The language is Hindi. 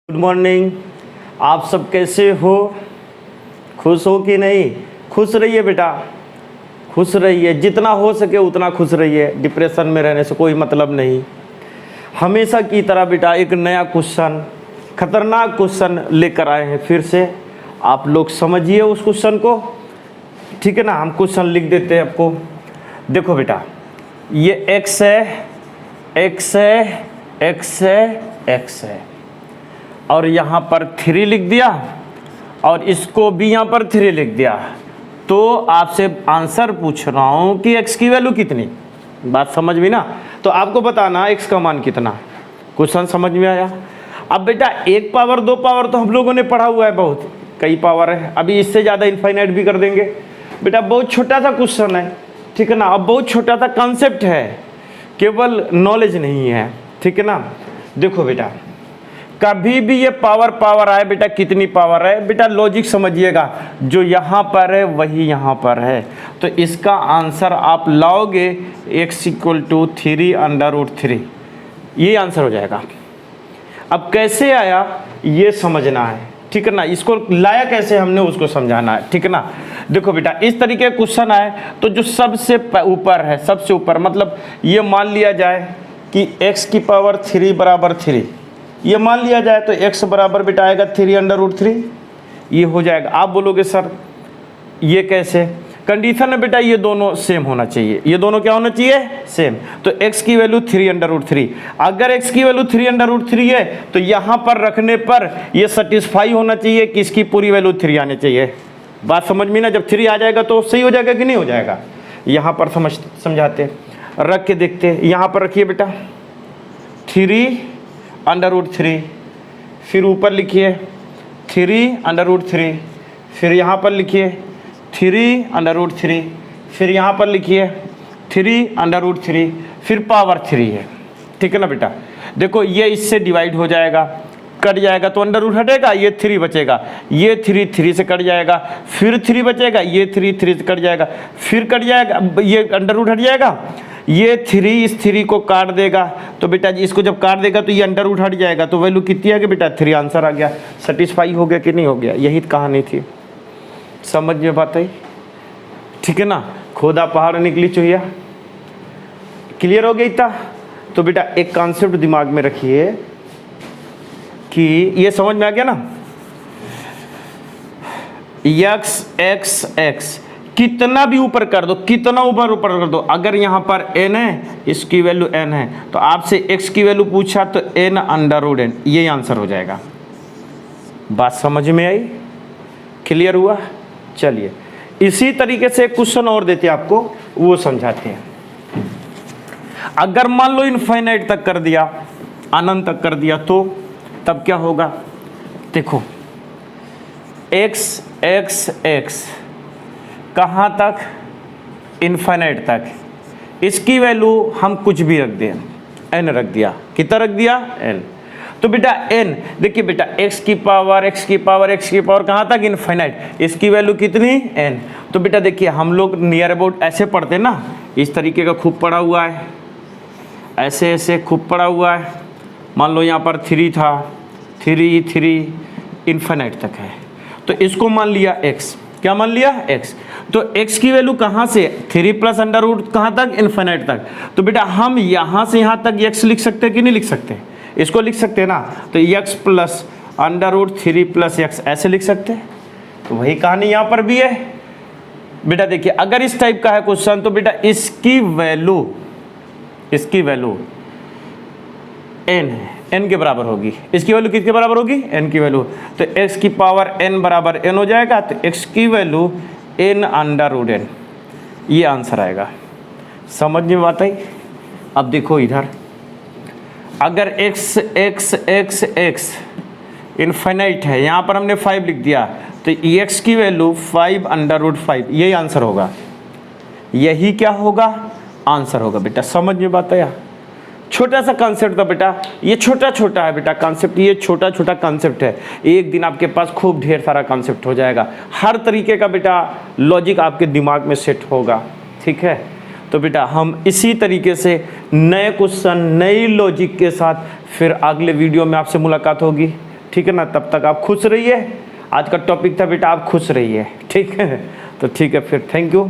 Good morning. आप सब कैसे हो? खुश हो कि नहीं? खुश रहिए बेटा, खुश रहिए, जितना हो सके उतना खुश रहिए। डिप्रेशन में रहने से कोई मतलब नहीं। हमेशा की तरह बेटा एक नया क्वेश्चन, खतरनाक क्वेश्चन लेकर आए हैं फिर से। आप लोग समझिए उस क्वेश्चन को, ठीक है ना। हम क्वेश्चन लिख देते हैं आपको। देखो बेटा, ये x है, x है, x है, x है, और यहाँ पर 3 लिख दिया और इसको भी यहाँ पर 3 लिख दिया। तो आपसे आंसर पूछ रहा हूँ कि x की वैल्यू कितनी। बात समझ में ना? तो आपको बताना x का मान कितना। क्वेश्चन समझ में आया? अब बेटा 1 पावर 2 पावर तो हम लोगों ने पढ़ा हुआ है, बहुत कई पावर है। अभी इससे ज़्यादा इनफाइनाइट भी कर देंगे बेटा। बहुत छोटा सा क्वेश्चन है, ठीक है ना। अब बहुत छोटा सा कॉन्सेप्ट है, केवल नॉलेज नहीं है, ठीक है ना। देखो बेटा, कभी भी ये पावर आए बेटा, कितनी पावर है बेटा, लॉजिक समझिएगा। जो यहाँ पर है वही यहाँ पर है, तो इसका आंसर आप लाओगे x = 3√3, ये आंसर हो जाएगा। अब कैसे आया ये समझना है, ठीक है ना। इसको लाया कैसे हमने उसको समझाना है, ठीक है ना। देखो बेटा, इस तरीके का क्वेश्चन आए तो जो सबसे ऊपर है, सबसे ऊपर मतलब ये मान लिया जाए कि x की पावर 3 बराबर 3, ये मान लिया जाए तो x बराबर बेटा आएगा 3√3, ये हो जाएगा। आप बोलोगे सर ये कैसे? कंडीशन है बेटा ये दोनों सेम होना चाहिए। ये दोनों क्या होना चाहिए? सेम। तो x की वैल्यू 3√3, अगर x की वैल्यू 3√3 है तो यहाँ पर रखने पर ये सेटिस्फाई होना चाहिए कि इसकी पूरी वैल्यू 3 आनी चाहिए। बात समझ में ना? जब 3 आ जाएगा तो सही हो जाएगा कि नहीं हो जाएगा? यहाँ पर समझाते, रख के देखते। यहाँ पर रखिए बेटा 3√3, फिर ऊपर लिखिए 3√3, फिर यहाँ पर लिखिए 3√3, फिर यहाँ पर लिखिए 3√3, फिर पावर 3 है, ठीक है ना बेटा। देखो ये इससे डिवाइड हो जाएगा, कट जाएगा तो अंडर हटेगा, ये 3 बचेगा, ये 3 से कट जाएगा, फिर 3 बचेगा, ये 3 से कट जाएगा, फिर कट जाएगा, ये अंडर हट जाएगा, ये 3 इस 3 को काट देगा। तो बेटा जी इसको जब काट देगा तो ये अंडर हट जाएगा, तो वैल्यू कितनी आ गई बेटा? 3 आंसर आ गया। सेटिस्फाई हो गया कि नहीं हो गया? यही कहानी थी, समझ में बात आई, ठीक है ना। खोदा पहाड़ निकली चुहिया, क्लियर हो गया इतना? तो बेटा एक कॉन्सेप्ट दिमाग में रखिए कि ये समझ में आ गया ना। x कितना भी ऊपर कर दो, कितना ऊपर कर दो, अगर यहाँ पर n है, इसकी वैल्यू n है, तो आपसे x की वैल्यू पूछा तो n√n, ये आंसर हो जाएगा। बात समझ में आई? क्लियर हुआ? चलिए इसी तरीके से क्वेश्चन और देते हैं आपको, वो समझाते हैं। अगर मान लो इनफाइनाइट तक कर दिया, अनंत तक कर दिया, तो तब क्या होगा? देखो x कहाँ तक? इनफाइनाइट तक। इसकी वैल्यू हम कुछ भी रख दें, n रख दिया। कितना रख दिया? n। तो बेटा n, देखिए बेटा x की पावर कहाँ तक? इनफाइनाइट। इसकी वैल्यू कितनी? n। तो बेटा देखिए हम लोग नियर अबाउट ऐसे पढ़ते ना, इस तरीके का खूब पढ़ा हुआ है, ऐसे ऐसे खूब पढ़ा हुआ है। मान लो यहाँ पर 3 था, 3 इनफाइनाइट तक है, तो इसको मान लिया x। क्या मान लिया? x। तो x की वैल्यू कहाँ से? 3 प्लस अंडर रूट कहाँ तक? इनफाइनाइट तक। तो बेटा हम यहाँ से यहाँ तक x लिख सकते हैं कि नहीं लिख सकते? इसको लिख सकते हैं ना। तो x प्लस √3 प्लस x ऐसे लिख सकते हैं। तो वही कहानी यहाँ पर भी है बेटा। देखिए अगर इस टाइप का है क्वेश्चन तो बेटा इसकी वैल्यू n है, n के बराबर होगी। इसकी वैल्यू किसके बराबर होगी? n की वैल्यू। तो x की पावर n बराबर n हो जाएगा, तो x की वैल्यू n√n, ये आंसर आएगा। समझ में बात आई? अब देखो इधर, अगर x इनफाइनाइट है, यहाँ पर हमने 5 लिख दिया, तो x की वैल्यू 5√5, यही आंसर होगा। यही क्या होगा? आंसर होगा बेटा। समझ में बात आया? छोटा सा कॉन्सेप्ट था बेटा, ये छोटा है बेटा कॉन्सेप्ट, ये छोटा कॉन्सेप्ट है। एक दिन आपके पास खूब ढेर सारा कॉन्सेप्ट हो जाएगा, हर तरीके का बेटा लॉजिक आपके दिमाग में सेट होगा, ठीक है। तो बेटा हम इसी तरीके से नए क्वेश्चन, नई लॉजिक के साथ फिर अगले वीडियो में आपसे मुलाकात होगी। ठीक है ना। तब तक आप खुश रहिए। आज का टॉपिक था बेटा आप खुश रहिए, ठीक है। तो ठीक है फिर, थैंक यू।